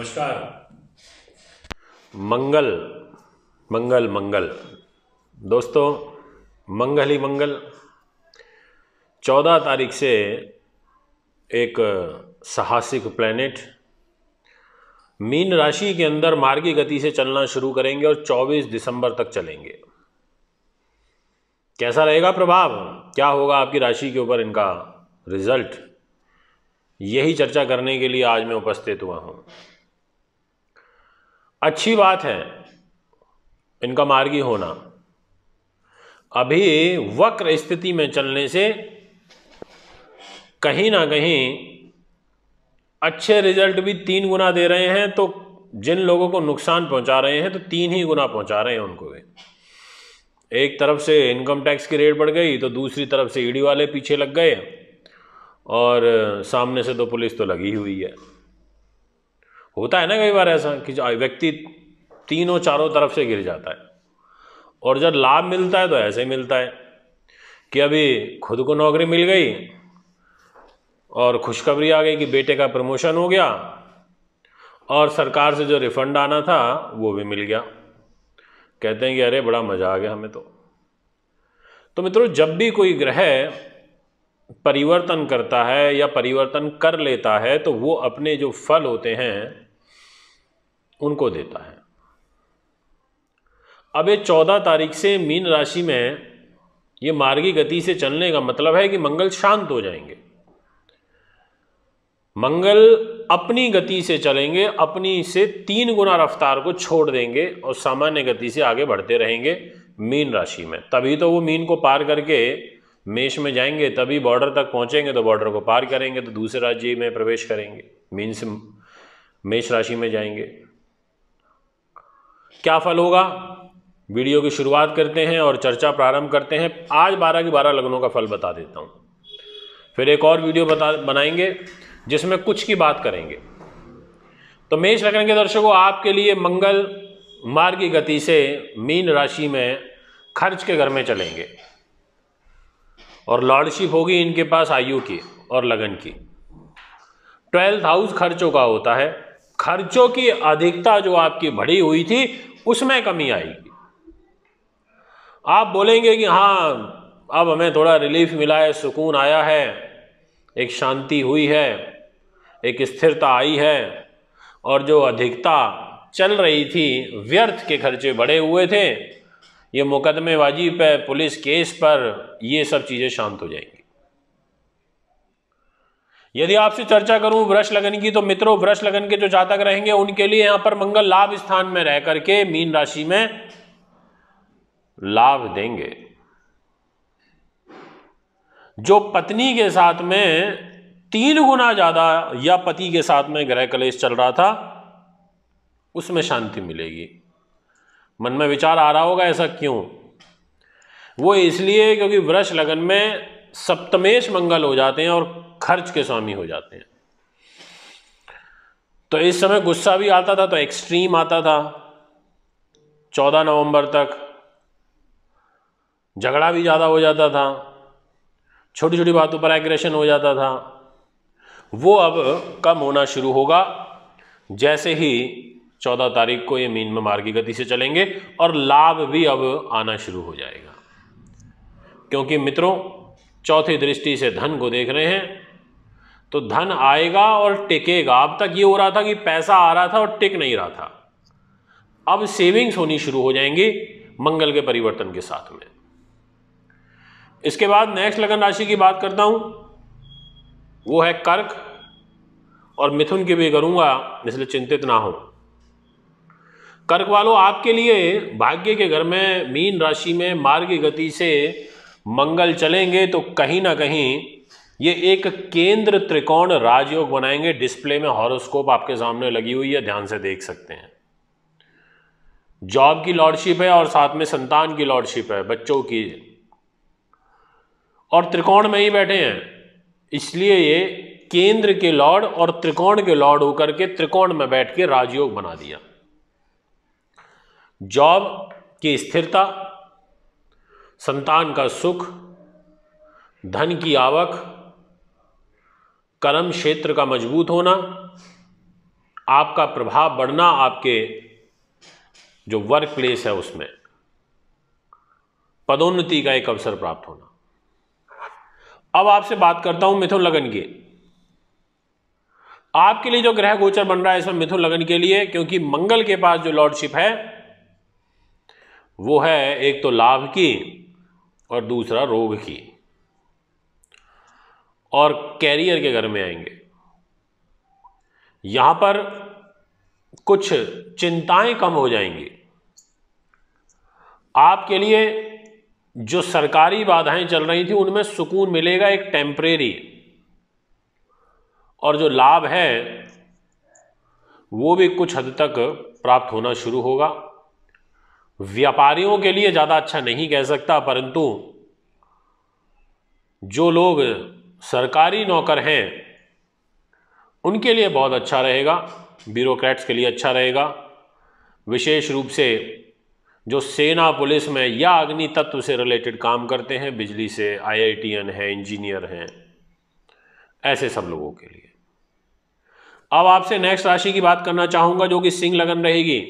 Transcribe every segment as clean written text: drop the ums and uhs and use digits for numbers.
नमस्कार। मंगल मंगल मंगल दोस्तों, मंगल ही मंगल। 14 तारीख से एक साहसिक प्लैनेट मीन राशि के अंदर मार्गी गति से चलना शुरू करेंगे और 24 दिसंबर तक चलेंगे। कैसा रहेगा प्रभाव, क्या होगा आपकी राशि के ऊपर इनका रिजल्ट, यही चर्चा करने के लिए आज मैं उपस्थित हुआ हूं। अच्छी बात है इनका मार्गी होना। अभी वक्र स्थिति में चलने से कहीं ना कहीं अच्छे रिजल्ट भी 3 गुना दे रहे हैं, तो जिन लोगों को नुकसान पहुंचा रहे हैं तो 3 ही गुना पहुंचा रहे हैं उनको भी। एक तरफ से इनकम टैक्स की रेट बढ़ गई तो दूसरी तरफ से ईडी वाले पीछे लग गए और सामने से तो पुलिस तो लगी हुई है। होता है ना कई बार ऐसा कि व्यक्ति तीनों चारों तरफ से गिर जाता है और जब लाभ मिलता है तो ऐसे ही मिलता है कि अभी खुद को नौकरी मिल गई और खुशखबरी आ गई कि बेटे का प्रमोशन हो गया और सरकार से जो रिफंड आना था वो भी मिल गया। कहते हैं कि अरे बड़ा मजा आ गया हमें तो मित्रों, जब भी कोई ग्रह परिवर्तन करता है या परिवर्तन कर लेता है तो वो अपने जो फल होते हैं उनको देता है। अब ये 14 तारीख से मीन राशि में ये मार्गी गति से चलने का मतलब है कि मंगल शांत हो जाएंगे। मंगल अपनी गति से चलेंगे, अपनी से 3 गुना रफ्तार को छोड़ देंगे और सामान्य गति से आगे बढ़ते रहेंगे मीन राशि में। तभी तो वो मीन को पार करके मेष में जाएंगे, तभी बॉर्डर तक पहुंचेंगे, तो बॉर्डर को पार करेंगे तो दूसरे राज्य में प्रवेश करेंगे, मीन से मेष राशि में जाएंगे। क्या फल होगा, वीडियो की शुरुआत करते हैं और चर्चा प्रारंभ करते हैं। आज 12 की 12 लग्नों का फल बता देता हूं, फिर एक और वीडियो बनाएंगे जिसमें कुछ की बात करेंगे। तो मेष लग्न के दर्शकों, आपके लिए मंगल मार्गी गति से मीन राशि में खर्च के घर में चलेंगे और लॉर्डशिप होगी इनके पास आयु की और लगन की। 12th हाउस खर्चों का होता है। खर्चों की अधिकता जो आपकी बढ़ी हुई थी उसमें कमी आएगी। आप बोलेंगे कि हाँ अब हमें थोड़ा रिलीफ मिला है, सुकून आया है, एक शांति हुई है, एक स्थिरता आई है, और जो अधिकता चल रही थी, व्यर्थ के खर्चे बढ़े हुए थे, ये मुकदमेबाजी पे, पुलिस केस पर, ये सब चीजें शांत हो जाएंगी। यदि आपसे चर्चा करूं वृष लगन की, तो मित्रों वृष लगन के जो जातक रहेंगे उनके लिए यहां पर मंगल लाभ स्थान में रह करके मीन राशि में लाभ देंगे। जो पत्नी के साथ में 3 गुना ज्यादा या पति के साथ में ग्रह कलेश चल रहा था उसमें शांति मिलेगी। मन में विचार आ रहा होगा ऐसा क्यों? वो इसलिए क्योंकि वृष लगन में सप्तमेश मंगल हो जाते हैं और खर्च के स्वामी हो जाते हैं। तो इस समय गुस्सा भी आता था तो एक्सट्रीम आता था। 14 नवंबर तक झगड़ा भी ज्यादा हो जाता था, छोटी छोटी बातों पर एग्रेशन हो जाता था। वो अब कम होना शुरू होगा जैसे ही 14 तारीख को ये मीन में मार्गी गति से चलेंगे और लाभ भी अब आना शुरू हो जाएगा। क्योंकि मित्रों चौथी दृष्टि से धन को देख रहे हैं तो धन आएगा और टिकेगा। अब तक ये हो रहा था कि पैसा आ रहा था और टिक नहीं रहा था, अब सेविंग्स होनी शुरू हो जाएंगी मंगल के परिवर्तन के साथ में। इसके बाद नेक्स्ट लगन राशि की बात करता हूं, वो है कर्क, और मिथुन की भी करूंगा इसलिए चिंतित ना हो। कर्क वालों, आपके लिए भाग्य के घर में मीन राशि में मार्गी गति से मंगल चलेंगे तो कहीं ना कहीं ये एक केंद्र त्रिकोण राजयोग बनाएंगे। डिस्प्ले में हॉरोस्कोप आपके सामने लगी हुई है, ध्यान से देख सकते हैं। जॉब की लॉर्डशिप है और साथ में संतान की लॉर्डशिप है, बच्चों की, और त्रिकोण में ही बैठे हैं, इसलिए ये केंद्र के लॉर्ड और त्रिकोण के लॉर्ड होकर के त्रिकोण में बैठ के राजयोग बना दिया। जॉब की स्थिरता, संतान का सुख, धन की आवक, कर्म क्षेत्र का मजबूत होना, आपका प्रभाव बढ़ना, आपके जो वर्क प्लेस है उसमें पदोन्नति का एक अवसर प्राप्त होना। अब आपसे बात करता हूं मिथुन लगन की। आपके लिए जो ग्रह गोचर बन रहा है इसमें मिथुन लगन के लिए, क्योंकि मंगल के पास जो लॉर्डशिप है वो है एक तो लाभ की और दूसरा रोग की, और कैरियर के घर में आएंगे। यहां पर कुछ चिंताएं कम हो जाएंगी। आपके लिए जो सरकारी बाधाएं चल रही थी उनमें सुकून मिलेगा, एक टेम्परेरी, और जो लाभ है वो भी कुछ हद तक प्राप्त होना शुरू होगा। व्यापारियों के लिए ज़्यादा अच्छा नहीं कह सकता, परंतु जो लोग सरकारी नौकर हैं उनके लिए बहुत अच्छा रहेगा। ब्यूरोक्रेट्स के लिए अच्छा रहेगा, विशेष रूप से जो सेना पुलिस में या अग्नि तत्व से रिलेटेड काम करते हैं, बिजली से, IITian हैं, इंजीनियर हैं, ऐसे सब लोगों के लिए। अब आपसे नेक्स्ट राशि की बात करना चाहूंगा जो कि सिंह लगन रहेगी।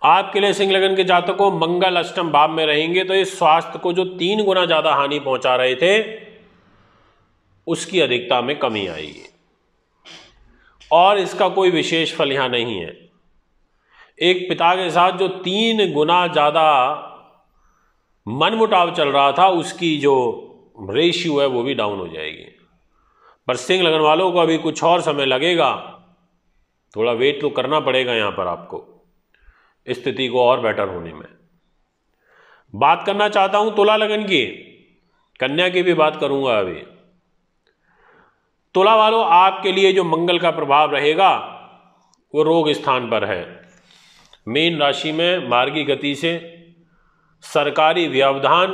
आपके लिए सिंह लगन के जातकों मंगल अष्टम भाव में रहेंगे तो इस स्वास्थ्य को जो 3 गुना ज्यादा हानि पहुंचा रहे थे उसकी अधिकता में कमी आएगी, और इसका कोई विशेष फल यहां नहीं है। एक पिता के साथ जो 3 गुना ज्यादा मनमुटाव चल रहा था उसकी जो रेशियो है वो भी डाउन हो जाएगी। पर सिंह लगन वालों को अभी कुछ और समय लगेगा, थोड़ा वेट तो करना पड़ेगा यहां पर आपको स्थिति को और बेटर होने में। बात करना चाहता हूं तुला लगन की, कन्या की भी बात करूंगा अभी। तुला वालों आपके लिए जो मंगल का प्रभाव रहेगा वो रोग स्थान पर है। मीन राशि में मार्गी गति से सरकारी व्यवधान,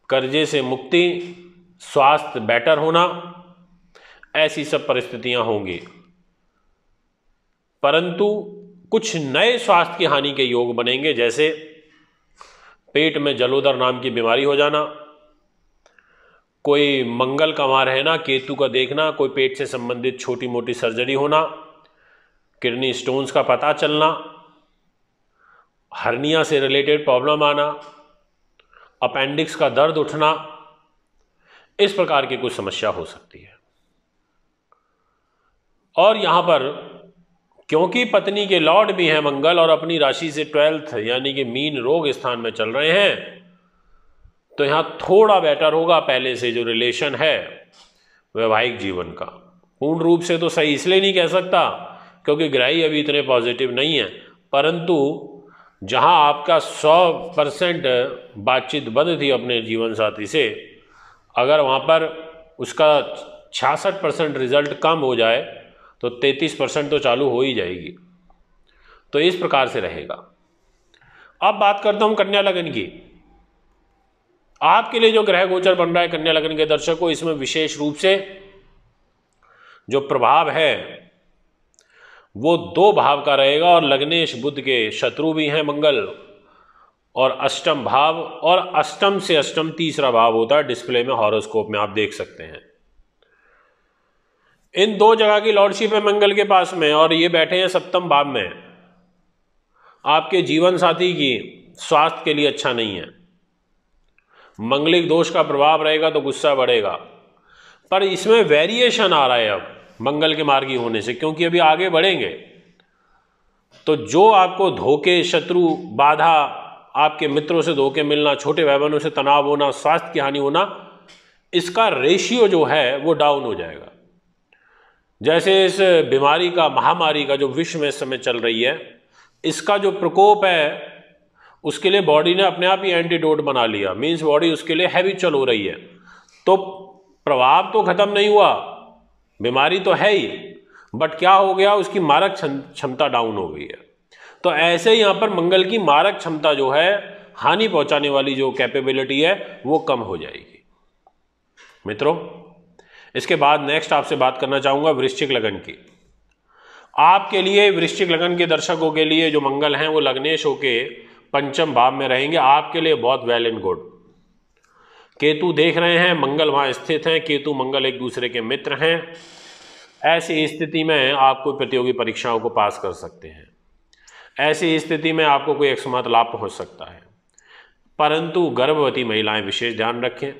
कर्जे से मुक्ति, स्वास्थ्य बेटर होना, ऐसी सब परिस्थितियां होंगी। परंतु कुछ नए स्वास्थ्य की हानि के योग बनेंगे, जैसे पेट में जलोदर नाम की बीमारी हो जाना, कोई मंगल का वहां रहना, केतु का देखना, कोई पेट से संबंधित छोटी मोटी सर्जरी होना, किडनी स्टोन्स का पता चलना, हर्निया से रिलेटेड प्रॉब्लम आना, अपेंडिक्स का दर्द उठना, इस प्रकार की कुछ समस्या हो सकती है। और यहां पर क्योंकि पत्नी के लॉर्ड भी हैं मंगल और अपनी राशि से 12th यानी कि मीन रोग स्थान में चल रहे हैं, तो यहां थोड़ा बेटर होगा पहले से जो रिलेशन है वैवाहिक जीवन का। पूर्ण रूप से तो सही इसलिए नहीं कह सकता क्योंकि ग्रही अभी इतने पॉजिटिव नहीं है, परंतु जहां आपका 100% बातचीत बंद थी अपने जीवन साथी से, अगर वहां पर उसका 66% रिजल्ट कम हो जाए तो 33% तो चालू हो ही जाएगी। तो इस प्रकार से रहेगा। अब बात करता हूं कन्या लगन की। आपके लिए जो ग्रह गोचर बन रहा है कन्या लगन के दर्शकों, इसमें विशेष रूप से जो प्रभाव है वो 2 भाव का रहेगा, और लग्नेश बुध के शत्रु भी हैं मंगल, और अष्टम भाव, और अष्टम से अष्टम तीसरा भाव होता है, डिस्प्ले में हॉरोस्कोप में आप देख सकते हैं। इन 2 जगह की लॉर्डशिप है मंगल के पास में, और ये बैठे हैं सप्तम भाव में। आपके जीवन साथी की स्वास्थ्य के लिए अच्छा नहीं है, मंगलिक दोष का प्रभाव रहेगा तो गुस्सा बढ़ेगा। पर इसमें वेरिएशन आ रहा है अब मंगल के मार्गी होने से, क्योंकि अभी आगे बढ़ेंगे तो जो आपको धोखे, शत्रु, बाधा, आपके मित्रों से धोखे मिलना, छोटे भाई बहनों से तनाव होना, स्वास्थ्य की हानि होना, इसका रेशियो जो है वो डाउन हो जाएगा। जैसे इस बीमारी का, महामारी का जो विश्व में इस समय चल रही है, इसका जो प्रकोप है उसके लिए बॉडी ने अपने आप ही एंटीडोट बना लिया, मीन्स बॉडी उसके लिए हैबिचुअल हो रही है। तो प्रभाव तो खत्म नहीं हुआ, बीमारी तो है ही, बट क्या हो गया, उसकी मारक क्षमता डाउन हो गई है। तो ऐसे ही यहां पर मंगल की मारक क्षमता जो है, हानि पहुंचाने वाली जो कैपेबिलिटी है वो कम हो जाएगी। मित्रों, इसके बाद नेक्स्ट आपसे बात करना चाहूंगा वृश्चिक लगन की। आपके लिए वृश्चिक लगन के दर्शकों के लिए जो मंगल हैं वो लग्नेश होके पंचम भाव में रहेंगे, आपके लिए बहुत वेल एंड गुड। केतु देख रहे हैं, मंगल वहां स्थित हैं, केतु मंगल एक दूसरे के मित्र हैं। ऐसी स्थिति में आप कोई प्रतियोगी परीक्षाओं को पास कर सकते हैं। ऐसी स्थिति में आपको कोई अकस्मात लाभ पहुंच सकता है। परंतु गर्भवती महिलाएं विशेष ध्यान रखें,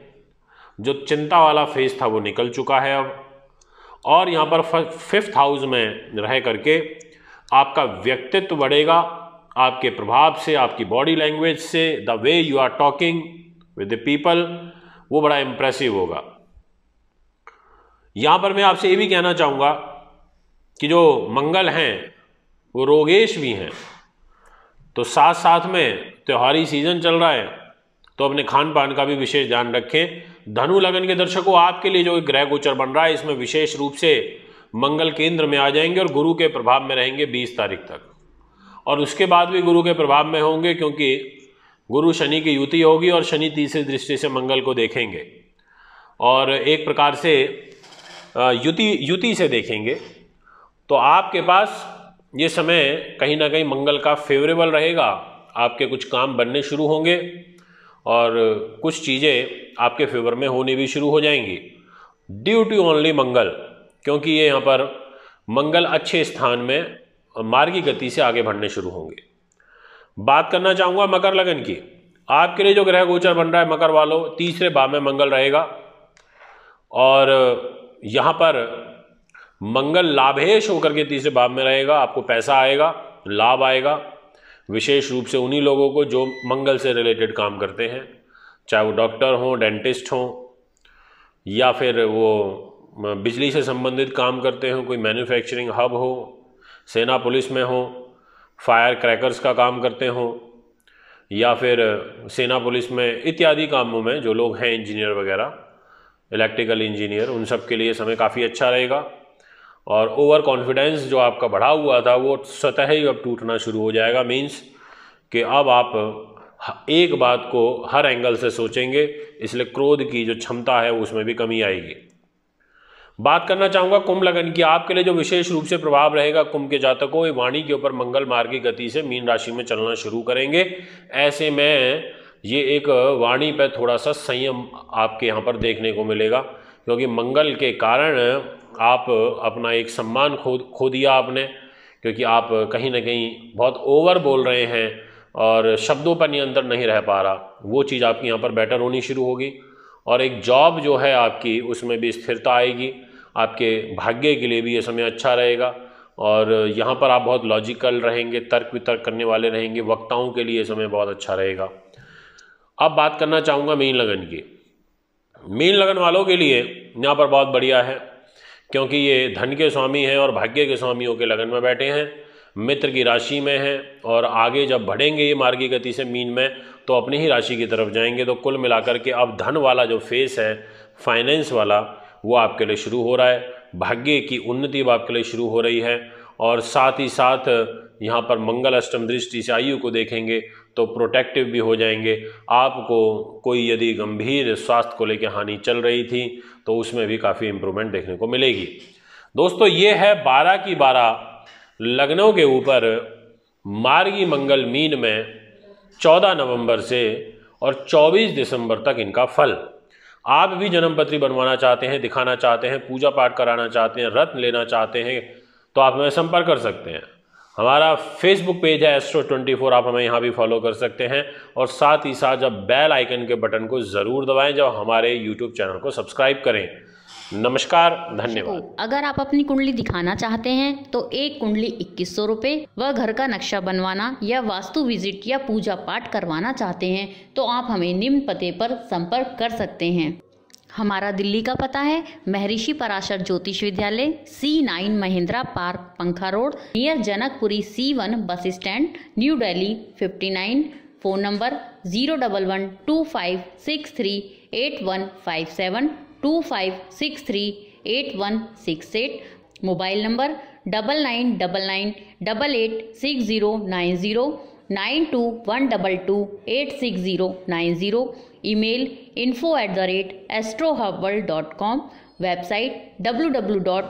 जो चिंता वाला फेज था वो निकल चुका है अब, और यहाँ पर 5th हाउस में रह करके आपका व्यक्तित्व बढ़ेगा, आपके प्रभाव से, आपकी बॉडी लैंग्वेज से, the way you are talking with the people, वो बड़ा इंप्रेसिव होगा। यहाँ पर मैं आपसे ये भी कहना चाहूँगा कि जो मंगल हैं वो रोगेश भी हैं, तो साथ साथ में त्योहारी सीजन चल रहा है, तो अपने खान पान का भी विशेष ध्यान रखें। धनु लगन के दर्शकों, आपके लिए जो ग्रह गोचर बन रहा है इसमें विशेष रूप से मंगल केंद्र में आ जाएंगे और गुरु के प्रभाव में रहेंगे 20 तारीख तक, और उसके बाद भी गुरु के प्रभाव में होंगे, क्योंकि गुरु शनि की युति होगी और शनि तीसरी दृष्टि से मंगल को देखेंगे और एक प्रकार से युति से देखेंगे। तो आपके पास ये समय कहीं ना कहीं मंगल का फेवरेबल रहेगा, आपके कुछ काम बनने शुरू होंगे और कुछ चीज़ें आपके फेवर में होने भी शुरू हो जाएंगी ड्यू टू ओनली मंगल, क्योंकि ये यहाँ पर मंगल अच्छे स्थान में मार्गी गति से आगे बढ़ने शुरू होंगे। बात करना चाहूँगा मकर लगन की। आपके लिए जो ग्रह गोचर बन रहा है मकर वालों, तीसरे भाव में मंगल रहेगा और यहाँ पर मंगल लाभेश होकर के तीसरे भाव में रहेगा। आपको पैसा आएगा, लाभ आएगा, विशेष रूप से उन्हीं लोगों को जो मंगल से रिलेटेड काम करते हैं, चाहे वो डॉक्टर हों, डेंटिस्ट हों, या फिर वो बिजली से संबंधित काम करते हों, कोई मैन्युफैक्चरिंग हब हो, सेना पुलिस में हो, फायर क्रैकर्स का काम करते हों, या फिर सेना पुलिस में इत्यादि कामों में जो लोग हैं, इंजीनियर वगैरह, इलेक्ट्रिकल इंजीनियर, उन सब के लिए समय काफ़ी अच्छा रहेगा। और ओवर कॉन्फिडेंस जो आपका बढ़ा हुआ था वो स्वतः ही अब टूटना शुरू हो जाएगा। मीन्स कि अब आप एक बात को हर एंगल से सोचेंगे, इसलिए क्रोध की जो क्षमता है उसमें भी कमी आएगी। बात करना चाहूँगा कुंभ लगन की। आपके लिए जो विशेष रूप से प्रभाव रहेगा कुंभ के जातकों, वाणी के ऊपर मंगल मार्गी गति से मीन राशि में चलना शुरू करेंगे। ऐसे में ये एक वाणी पर थोड़ा सा संयम आपके यहाँ पर देखने को मिलेगा, क्योंकि मंगल के कारण आप अपना एक सम्मान खो दिया आपने, क्योंकि आप कहीं ना कहीं बहुत ओवर बोल रहे हैं और शब्दों पर नियंत्रण नहीं रह पा रहा। वो चीज़ आपकी यहाँ पर बेटर होनी शुरू होगी और एक जॉब जो है आपकी उसमें भी स्थिरता आएगी। आपके भाग्य के लिए भी ये समय अच्छा रहेगा और यहाँ पर आप बहुत लॉजिकल रहेंगे, तर्क वितर्क करने वाले रहेंगे। वक्ताओं के लिए ये समय बहुत अच्छा रहेगा। अब बात करना चाहूँगा मीन लगन की। मीन लगन वालों के लिए यहाँ पर बहुत बढ़िया है, क्योंकि ये धन के स्वामी हैं और भाग्य के स्वामियों के लगन में बैठे हैं, मित्र की राशि में हैं और आगे जब बढ़ेंगे ये मार्गी गति से मीन में तो अपनी ही राशि की तरफ जाएंगे। तो कुल मिलाकर के अब धन वाला जो फेस है, फाइनेंस वाला, वो आपके लिए शुरू हो रहा है। भाग्य की उन्नति अब आपके लिए शुरू हो रही है और साथ ही साथ यहाँ पर मंगल अष्टम दृष्टि से आयु को देखेंगे तो प्रोटेक्टिव भी हो जाएंगे। आपको कोई यदि गंभीर स्वास्थ्य को लेकर हानि चल रही थी तो उसमें भी काफ़ी इम्प्रूवमेंट देखने को मिलेगी। दोस्तों ये है 12 की 12 लग्नों के ऊपर मार्गी मंगल मीन में 14 नवंबर से और 24 दिसंबर तक इनका फल। आप भी जन्मपत्री बनवाना चाहते हैं, दिखाना चाहते हैं, पूजा पाठ कराना चाहते हैं, रत्न लेना चाहते हैं तो आप हमें संपर्क कर सकते हैं। हमारा फेसबुक पेज है Astro24, आप हमें यहाँ भी फॉलो कर सकते हैं और साथ ही साथ जब बेल आइकन के बटन को ज़रूर दबाएं जब हमारे यूट्यूब चैनल को सब्सक्राइब करें। नमस्कार, धन्यवाद। अगर आप अपनी कुंडली दिखाना चाहते हैं तो एक कुंडली 2100 रुपये व घर का नक्शा बनवाना या वास्तु विजिट या पूजा पाठ करवाना चाहते हैं तो आप हमें निम्न पते पर संपर्क कर सकते हैं। हमारा दिल्ली का पता है महर्षि पराशर ज्योतिष विद्यालय, C9 महिंद्रा पार्क, पंखा road, near Janakpuri, C1 bus stand, new Delhi 59। Phone number 01125638157, 25638168। Mobile number 9999886090, 9212286090। Email info@astrohubworld.com। Website www